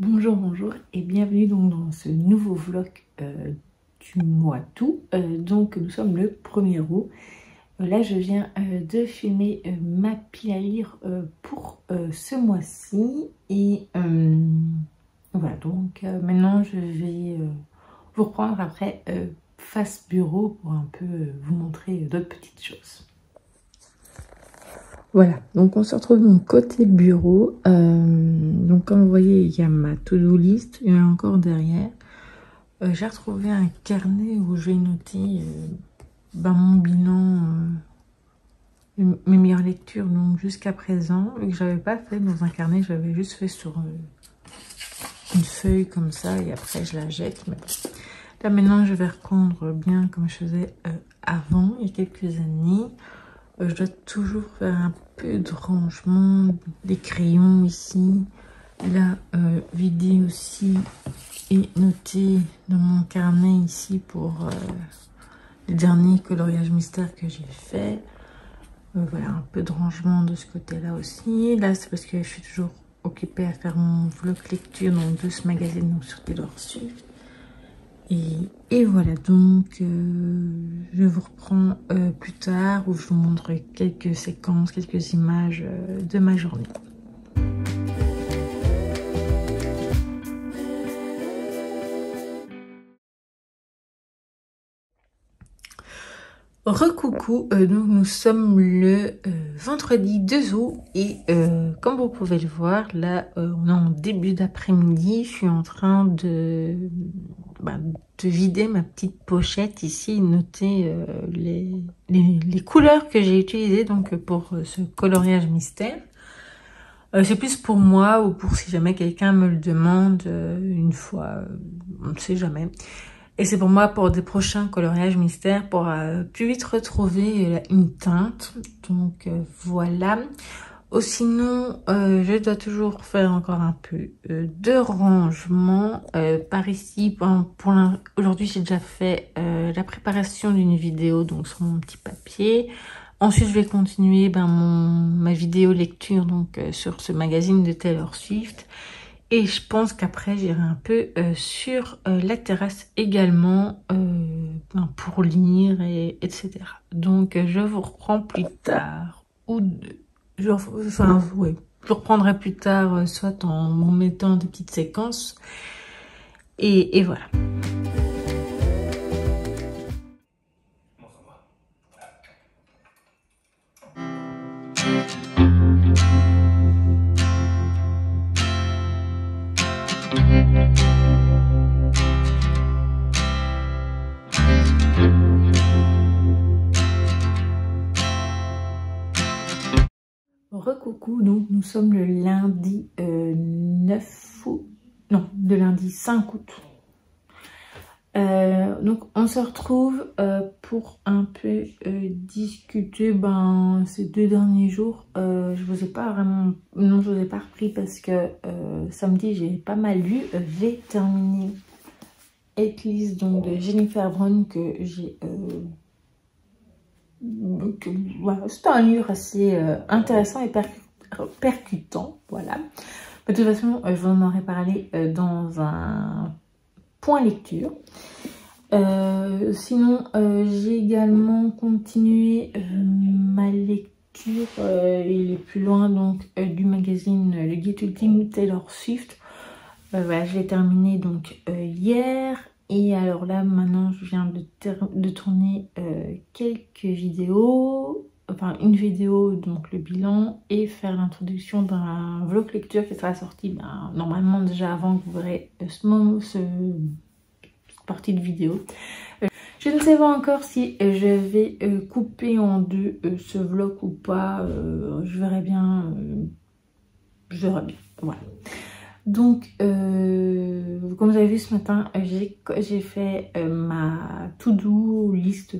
Bonjour, bonjour et bienvenue donc dans ce nouveau vlog du mois d'août. Donc nous sommes le 1er août. Là je viens de filmer ma pile à lire pour ce mois-ci. Et voilà, donc maintenant je vais vous reprendre après face bureau pour un peu vous montrer d'autres petites choses. Voilà, donc on se retrouve donc côté bureau. Donc comme vous voyez, il y a ma to-do list, il y en a encore derrière. J'ai retrouvé un carnet où je vais noter mon bilan, mes meilleures lectures donc jusqu'à présent, et que j'avais pas fait dans un carnet, j'avais juste fait sur une feuille comme ça et après je la jette. Mais là maintenant je vais reprendre bien comme je faisais avant, il y a quelques années. Je dois toujours faire un peu de rangement des crayons ici. Là, vider aussi et noter dans mon carnet ici pour les derniers coloriages mystères que j'ai fait. Voilà, un peu de rangement de ce côté-là aussi. Là, c'est parce que je suis toujours occupée à faire mon vlog lecture donc, de ce magazine donc, sur Taylor Swift. Et voilà, donc je vous reprends plus tard où je vous montre quelques séquences, quelques images de ma journée. Recoucou, donc nous sommes le vendredi 2 août et comme vous pouvez le voir, là on est en début d'après-midi, je suis en train de vider ma petite pochette ici et noter les couleurs que j'ai utilisées donc pour ce coloriage mystère. C'est plus pour moi ou pour si jamais quelqu'un me le demande une fois, on ne sait jamais. Et c'est pour moi pour des prochains coloriages mystères pour plus vite retrouver une teinte. Donc voilà. Sinon, je dois toujours faire encore un peu de rangement par ici. Aujourd'hui, j'ai déjà fait la préparation d'une vidéo donc sur mon petit papier. Ensuite, je vais continuer ma vidéo lecture donc sur ce magazine de Taylor Swift. Et je pense qu'après, j'irai un peu sur la terrasse également pour lire, etc. Donc, je vous reprends plus tard. Je reprendrai plus tard, soit en mettant des petites séquences. Et voilà. Recoucou, donc nous sommes le lundi 9 août, non, le lundi 5 août. Donc on se retrouve pour un peu discuter ces 2 derniers jours. Je vous ai pas vraiment, non je vous ai pas repris parce que samedi j'ai pas mal lu. J'ai terminé Hate List donc de Jennifer Brown que j'ai voilà, c'était un livre assez intéressant et percutant, voilà. De toute façon, je vous en aurais parlé dans un point lecture. Sinon, j'ai également continué ma lecture et plus loin donc du magazine Le Guide Ultime Taylor Swift. Voilà, je l'ai terminé donc hier. Et alors là, maintenant, je viens de tourner quelques vidéos, enfin une vidéo, donc le bilan, et faire l'introduction d'un vlog lecture qui sera sorti normalement déjà avant que vous verrez cette partie de vidéo. Je ne sais pas encore si je vais couper en deux ce vlog ou pas, je verrai bien, voilà. Donc, comme vous avez vu ce matin, j'ai fait ma to-do list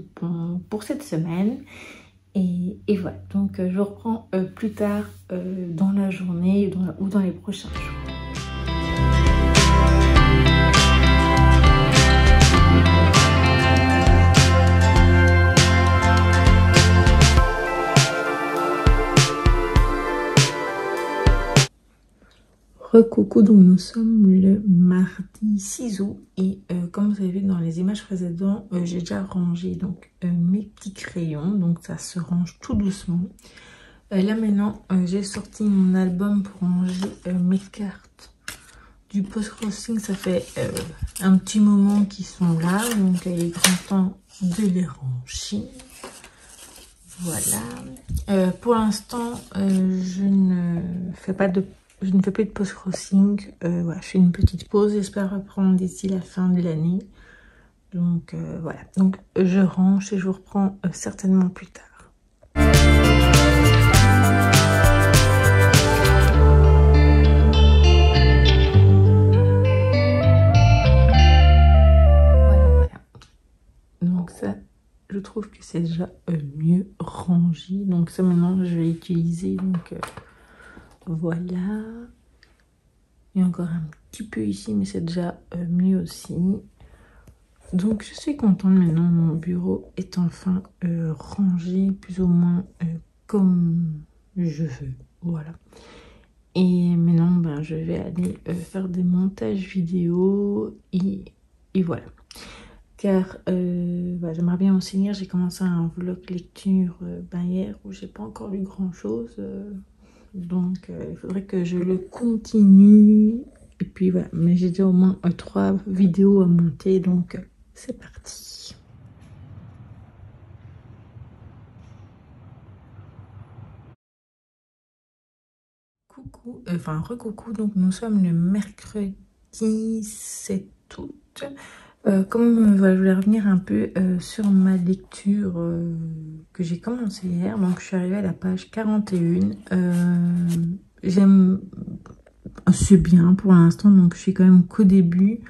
pour cette semaine. Et voilà, donc je reprends plus tard dans la journée ou dans les prochains jours. Recoucou, donc nous sommes le mardi 6 août et comme vous avez vu dans les images précédentes, j'ai déjà rangé donc mes petits crayons, donc ça se range tout doucement. Là maintenant, j'ai sorti mon album pour ranger mes cartes du post-crossing. Ça fait un petit moment qu'ils sont là, donc il est grand temps de les ranger. Voilà. Pour l'instant, je ne fais plus de post-crossing. Voilà, je fais une petite pause. J'espère reprendre d'ici la fin de l'année. Donc voilà. Donc je range et je vous reprends certainement plus tard. Voilà. Donc ça, je trouve que c'est déjà mieux rangé. Donc ça maintenant, je vais utiliser. Donc voilà. Il y a encore un petit peu ici, mais c'est déjà mieux aussi. Donc je suis contente maintenant, mon bureau est enfin rangé plus ou moins comme je veux. Voilà. Et maintenant, ben, je vais aller faire des montages vidéo et voilà. Car bah, j'aimerais bien aussi lire. J'ai commencé un vlog lecture hier où j'ai pas encore lu grand chose. Donc il faudrait que je le continue. Et puis voilà, mais j'ai déjà au moins 3 vidéos à monter, donc c'est parti. Coucou, enfin recoucou, donc nous sommes le mercredi 7 août. Comme voilà, je voulais revenir un peu sur ma lecture que j'ai commencé hier, donc je suis arrivée à la page 41. J'aime, c'est bien pour l'instant, donc je suis quand même qu'au début,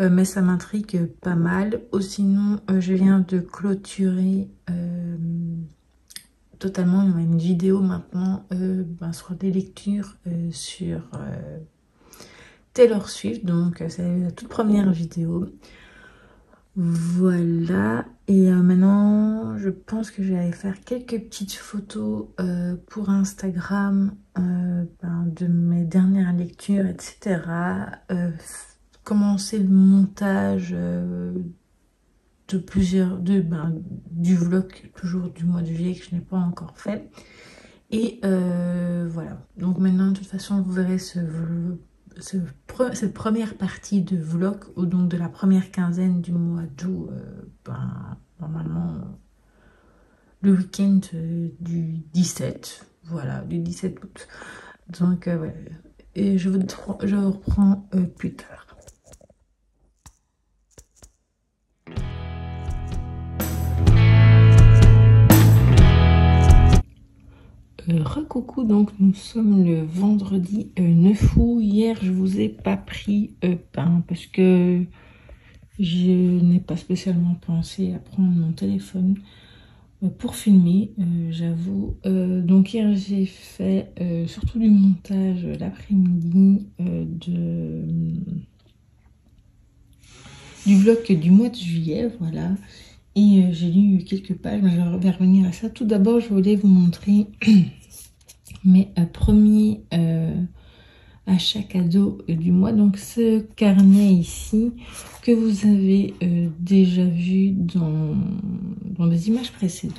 mais ça m'intrigue pas mal. Ou sinon, je viens de clôturer totalement une vidéo maintenant ben, sur des lectures sur Taylor Swift, donc c'est la toute première vidéo. Voilà, et maintenant je pense que je vais aller faire quelques petites photos pour Instagram ben, de mes dernières lectures, etc. Commencer le montage du vlog toujours du mois de juillet que je n'ai pas encore fait. Et voilà, donc maintenant de toute façon vous verrez cette première partie de vlog, ou donc de la première quinzaine du mois d'août, ben, normalement le week-end du 17, voilà, du 17 août. Donc voilà, et je reprends plus tard. Recoucou, donc nous sommes le vendredi 9 août. Hier, je vous ai pas pris parce que je n'ai pas spécialement pensé à prendre mon téléphone pour filmer, j'avoue. Donc hier, j'ai fait surtout du montage l'après-midi du vlog du mois de juillet, voilà. Et j'ai lu quelques pages, mais je vais revenir à ça. Tout d'abord, je voulais vous montrer mes premiers achats cadeaux du mois. Donc ce carnet ici, que vous avez déjà vu dans des images précédentes.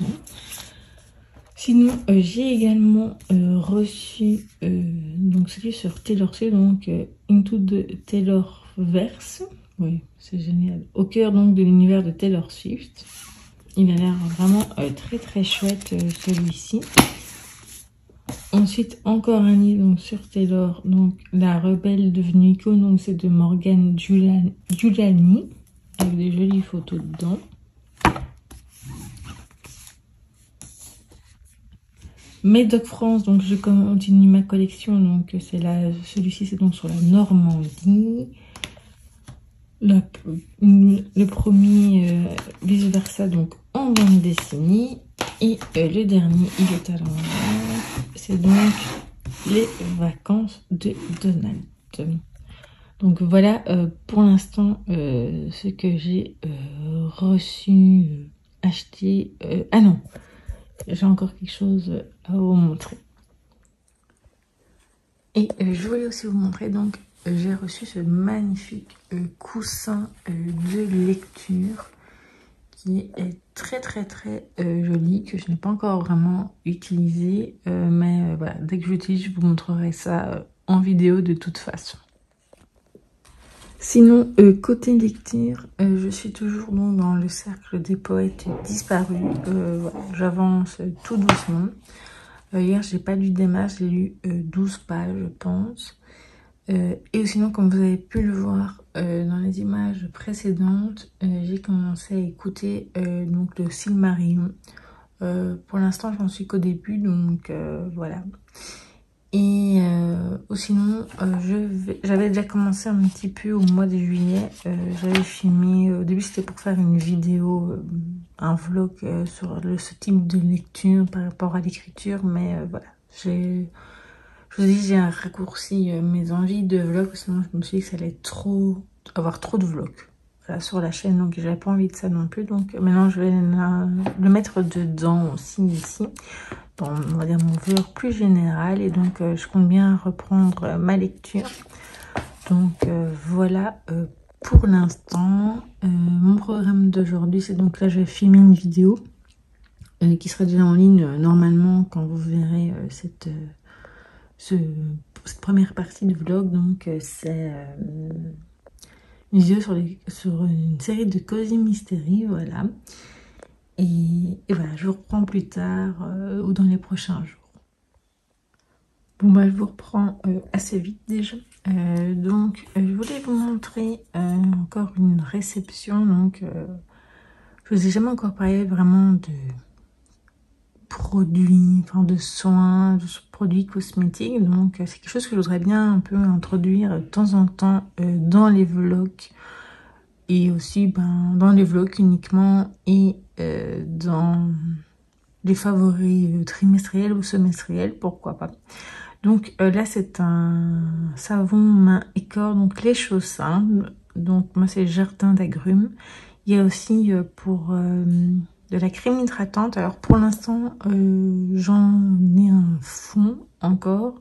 Sinon, j'ai également reçu donc celui sur Taylor Swift, donc Into the Taylorverse. Oui, c'est génial. Au cœur donc de l'univers de Taylor Swift. Il a l'air vraiment très très chouette celui-ci. Ensuite, encore un livre donc, sur Taylor, donc La rebelle devenue icône, donc c'est de Morgane Giuliani, avec des jolies photos dedans. Médoc France, donc je continue ma collection, donc c'est celui-ci c'est donc sur la Normandie. Le premier vice versa donc en bande dessinée, et le dernier il est à l'envers, c'est donc les vacances de Donald. Donc voilà pour l'instant ce que j'ai reçu, acheté. Ah non, j'ai encore quelque chose à vous montrer. je voulais aussi vous montrer, donc j'ai reçu ce magnifique coussin de lecture qui est très joli, que je n'ai pas encore vraiment utilisé, mais voilà, dès que j'utilise, je vous montrerai ça en vidéo de toute façon. Sinon, côté lecture, je suis toujours donc dans le cercle des poètes disparus. Voilà, j'avance tout doucement. Hier, j'ai pas lu des masses, j'ai lu 12 pages, je pense. Et sinon, comme vous avez pu le voir dans les images précédentes, j'ai commencé à écouter donc le Silmarillion. Pour l'instant, j'en suis qu'au début, donc voilà. Et sinon, j'avais déjà commencé un petit peu au mois de juillet. J'avais filmé, au début c'était pour faire une vidéo, un vlog sur ce type de lecture par rapport à l'écriture. Mais voilà, je vous dis, j'ai un raccourci mes envies de vlog, sinon je me suis dit que ça allait avoir trop de vlogs voilà, sur la chaîne. Donc j'avais pas envie de ça non plus. Donc maintenant je vais le mettre dedans aussi ici. Dans, on va dire, mon vlog plus général, et donc je compte bien reprendre ma lecture. Donc voilà pour l'instant. Mon programme d'aujourd'hui, c'est donc là je vais filmer une vidéo qui sera déjà en ligne normalement quand vous verrez cette première partie de vlog. Donc c'est une vidéo sur une série de Cozy Mystery, voilà. Et voilà, je vous reprends plus tard ou dans les prochains jours. Bon bah je vous reprends assez vite déjà. Donc je voulais vous montrer encore une réception. Donc je vous ai jamais encore parlé vraiment de produits, enfin de soins, de produits cosmétiques. Donc c'est quelque chose que je voudrais bien un peu introduire de temps en temps dans les vlogs. Et aussi dans les vlogs uniquement, et dans les favoris trimestriels ou semestriels, pourquoi pas. Donc là c'est un savon main et corps, donc les choses simples. Donc moi c'est jardin d'agrumes. Il y a aussi pour de la crème hydratante. Alors pour l'instant j'en ai un fond encore.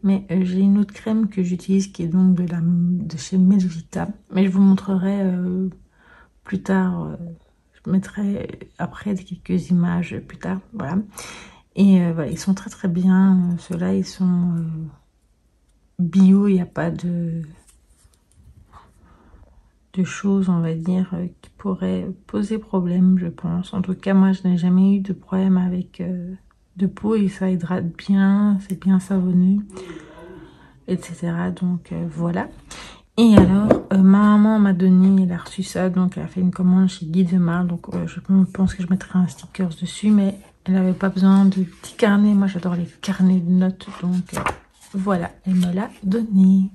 Mais j'ai une autre crème que j'utilise qui est donc de chez Melvita. Mais je vous montrerai plus tard. Je mettrai après quelques images plus tard. Voilà. Et voilà, ils sont très bien. Ceux-là, ils sont bio. Il n'y a pas de choses, on va dire, qui pourraient poser problème, je pense. En tout cas, moi, je n'ai jamais eu de problème avec de peau, et ça hydrate bien, c'est bien savonneux, etc. Donc voilà. Et alors ma maman m'a donné, elle a reçu ça, donc elle a fait une commande chez Guy Demar. Donc je pense que je mettrai un sticker dessus, mais elle n'avait pas besoin de petits carnets. Moi j'adore les carnets de notes, donc voilà, elle me l'a donné.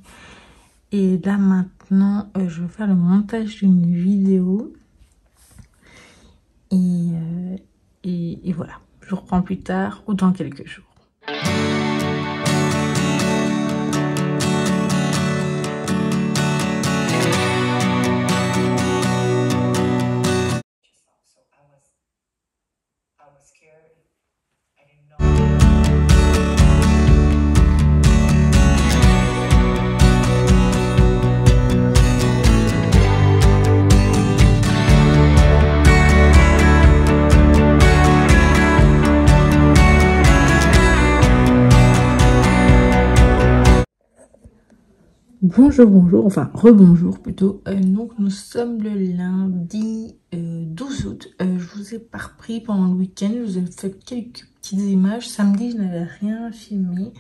Et là maintenant je vais faire le montage d'une vidéo, et voilà, je vous reprends plus tard ou dans quelques jours. Bonjour, enfin rebonjour plutôt. Donc nous sommes le lundi 12 août. Je vous ai pas repris pendant le week-end, je vous ai fait quelques petites images. Samedi, je n'avais rien filmé.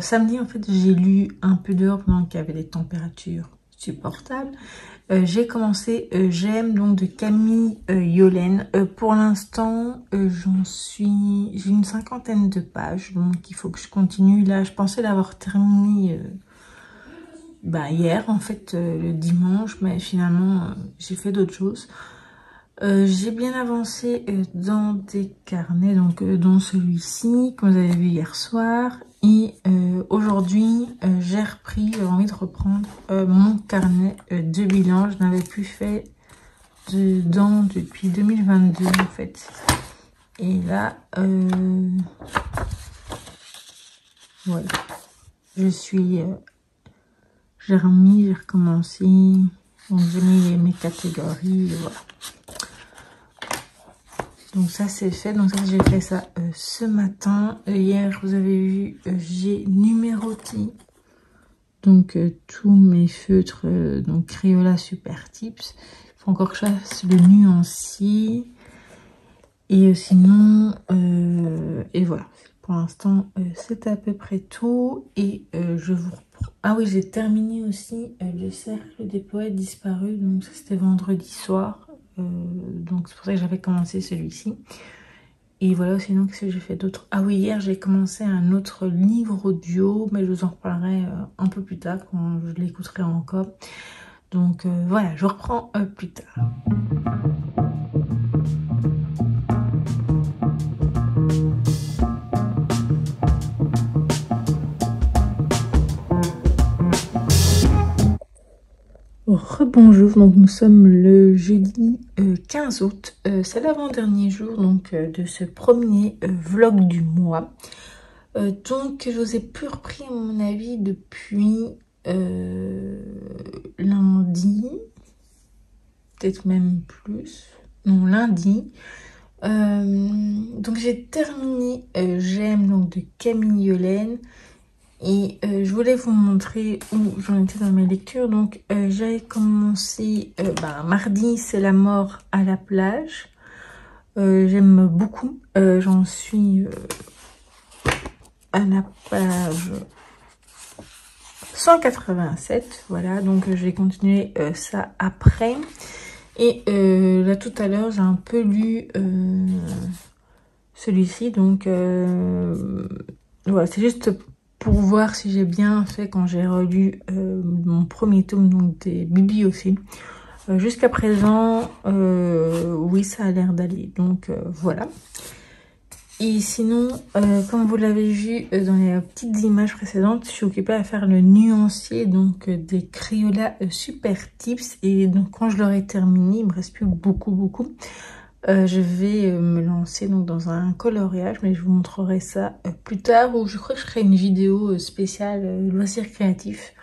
Samedi, en fait, j'ai lu un peu dehors pendant qu'il y avait des températures supportables. J'ai commencé J'aime donc de Camille Yolaine. Pour l'instant, j'ai une 50aine de pages, donc il faut que je continue. Là, je pensais l'avoir terminé hier, en fait, le dimanche, mais finalement, j'ai fait d'autres choses. J'ai bien avancé dans des carnets, donc dans celui-ci, comme vous avez vu hier soir. Et aujourd'hui, j'ai envie de reprendre mon carnet de bilan. Je n'avais plus fait dedans depuis 2022, en fait. Et là, voilà. j'ai remis, j'ai recommencé. Donc j'ai mis mes catégories, et voilà. Donc ça c'est fait, donc ça j'ai fait ça ce matin. Hier vous avez vu, j'ai numéroté donc tous mes feutres, donc Crayola Super Tips. Il faut encore que je fasse le nuancier. Et sinon, et voilà, pour l'instant c'est à peu près tout. Et je vous reprends. Ah oui, j'ai terminé aussi le cercle des poètes disparus, donc ça c'était vendredi soir. Donc c'est pour ça que j'avais commencé celui-ci. Et voilà, sinon qu'est-ce que j'ai fait d'autre? Ah oui, hier j'ai commencé un autre livre audio, mais je vous en reparlerai un peu plus tard quand je l'écouterai encore. Donc voilà, je reprends plus tard. Rebonjour, donc nous sommes le jeudi 15 août, c'est l'avant-dernier jour donc de ce premier vlog du mois. Donc je vous ai plus repris à mon avis depuis lundi, peut-être même plus, non lundi. Donc j'ai terminé J'aime donc de Camille Yolaine. Et je voulais vous montrer où j'en étais dans mes lectures. Donc j'avais commencé mardi, c'est la mort à la plage. J'aime beaucoup. J'en suis à la page 187. Voilà, donc je vais continuer ça après. Et là tout à l'heure, j'ai un peu lu celui-ci. Donc voilà, c'est juste pour voir si j'ai bien fait quand j'ai relu mon premier tome donc des bibliophiles. Jusqu'à présent, oui, ça a l'air d'aller. Donc voilà. Et sinon, comme vous l'avez vu dans les petites images précédentes, je suis occupée à faire le nuancier donc des Crayola Super Tips. Et donc quand je l'aurai terminé, il me reste plus beaucoup. Je vais me lancer donc dans un coloriage, mais je vous montrerai ça plus tard, ou je crois que je ferai une vidéo spéciale loisirs créatifs.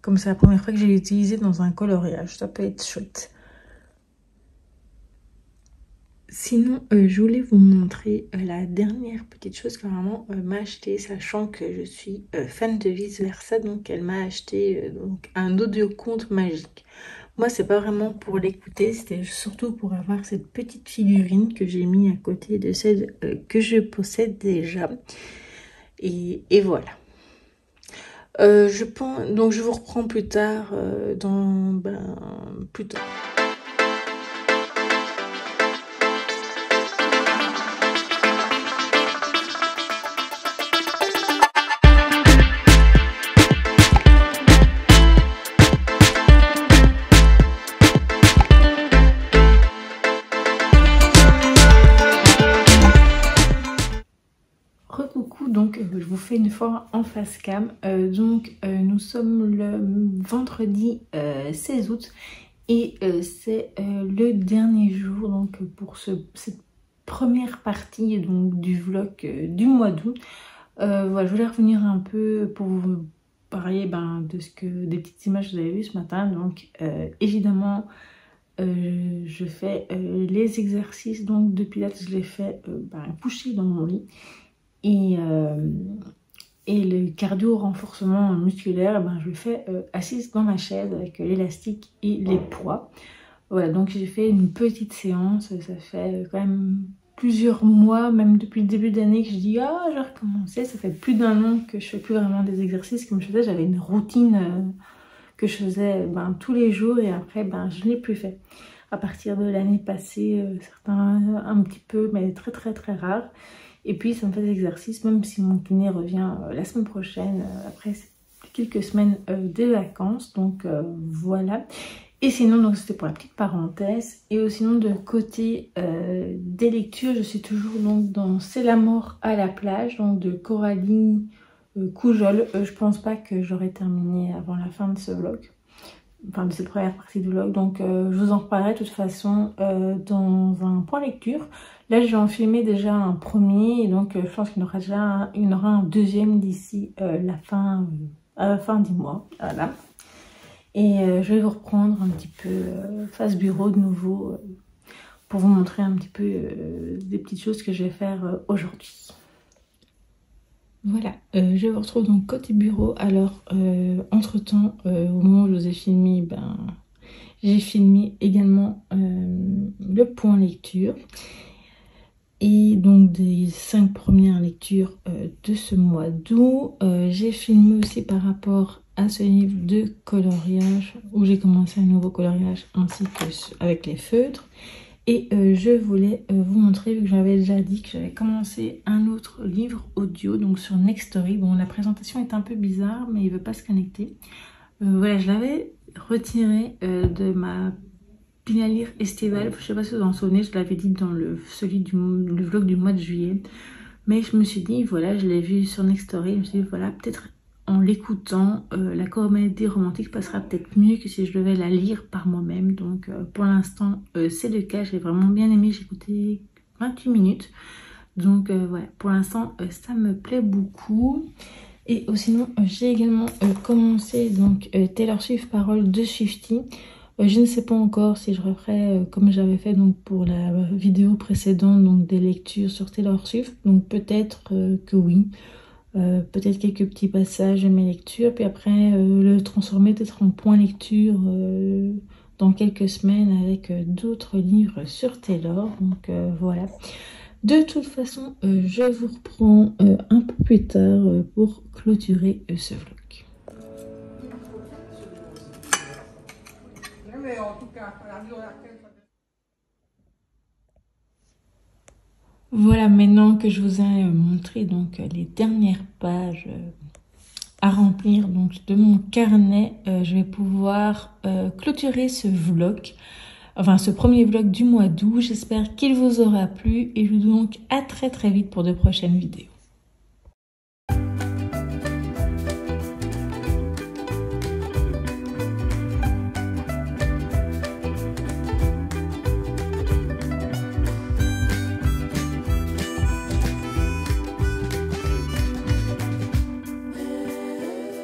Comme c'est la première fois que j'ai utilisé dans un coloriage, ça peut être chouette. Sinon, je voulais vous montrer la dernière petite chose que maman m'a acheté, sachant que je suis fan de Vice Versa, donc elle m'a acheté donc un audio-conte magique. Moi, c'est pas vraiment pour l'écouter, c'était surtout pour avoir cette petite figurine que j'ai mis à côté de celle que je possède déjà. Et voilà. Donc je vous reprends plus tard plus tard. Recoucou, donc je vous fais une fois en face cam. Nous sommes le vendredi 16 août et c'est le dernier jour donc pour cette première partie donc du vlog du mois d'août. Voilà, je voulais revenir un peu pour vous parler des petites images que vous avez vues ce matin. Donc évidemment je fais les exercices donc de pilates, je les fais couchée dans mon lit. Et le cardio renforcement musculaire, je le fais assise dans ma chaise avec l'élastique et les poids. Voilà, donc j'ai fait une petite séance. Ça fait quand même plusieurs mois, même depuis le début d'année, que je dis ah, je vais recommencer. Ça fait plus d'un an que je fais plus vraiment des exercices comme je faisais. J'avais une routine que je faisais tous les jours, et après je ne l'ai plus fait. À partir de l'année passée, certains un petit peu, mais très rare. Et puis ça me fait des exercices, même si mon kiné revient la semaine prochaine, après quelques semaines de vacances. Donc voilà. Et sinon, donc c'était pour la petite parenthèse. Et sinon de côté des lectures, je suis toujours donc dans C'est la mort à la plage, donc de Coralie Coujol. Je pense pas que j'aurai terminé avant la fin de ce vlog. Enfin de cette première partie du vlog, donc je vous en reparlerai de toute façon dans un point lecture. Là, je vais en filmer déjà un premier, et donc je pense qu'il y en aura un deuxième d'ici la fin du mois. Voilà. Et je vais vous reprendre un petit peu face bureau de nouveau pour vous montrer un petit peu des petites choses que je vais faire aujourd'hui. Voilà, je vous retrouve donc côté bureau. Alors, entre-temps, au moment où je vous ai filmé, j'ai filmé également le point lecture. Et donc des 5 premières lectures de ce mois d'août. J'ai filmé aussi par rapport à ce livre de coloriage où j'ai commencé un nouveau coloriage ainsi que avec les feutres. Et je voulais vous montrer, vu que j'avais déjà dit que j'avais commencé un autre livre audio, donc sur Nextory. Bon, la présentation est un peu bizarre, mais il ne veut pas se connecter. Voilà, je l'avais retiré de ma pile à lire estivale. Je ne sais pas si vous en souvenez, je l'avais dit dans le vlog du mois de juillet. Mais je me suis dit, voilà, je l'ai vu sur Nextory. Je me suis dit, voilà, peut-être en l'écoutant, la comédie romantique passera peut-être mieux que si je devais la lire par moi-même. Donc pour l'instant, c'est le cas. J'ai vraiment bien aimé. J'ai écouté 28 minutes. Donc voilà, pour l'instant, ça me plaît beaucoup. Et sinon, j'ai également commencé donc Taylor Swift, Parole de Swiftie. Je ne sais pas encore si je referai comme j'avais fait donc pour la vidéo précédente, donc des lectures sur Taylor Swift. Donc peut-être que oui. Peut-être quelques petits passages de mes lectures. Puis après le transformer peut-être en point lecture dans quelques semaines avec d'autres livres sur Taylor. Donc voilà. De toute façon, je vous reprends un peu plus tard pour clôturer ce vlog. Voilà, maintenant que je vous ai montré donc les dernières pages à remplir donc de mon carnet, je vais pouvoir clôturer ce vlog. Enfin, ce premier vlog du mois d'août. J'espère qu'il vous aura plu et je vous dis donc à très vite pour de prochaines vidéos.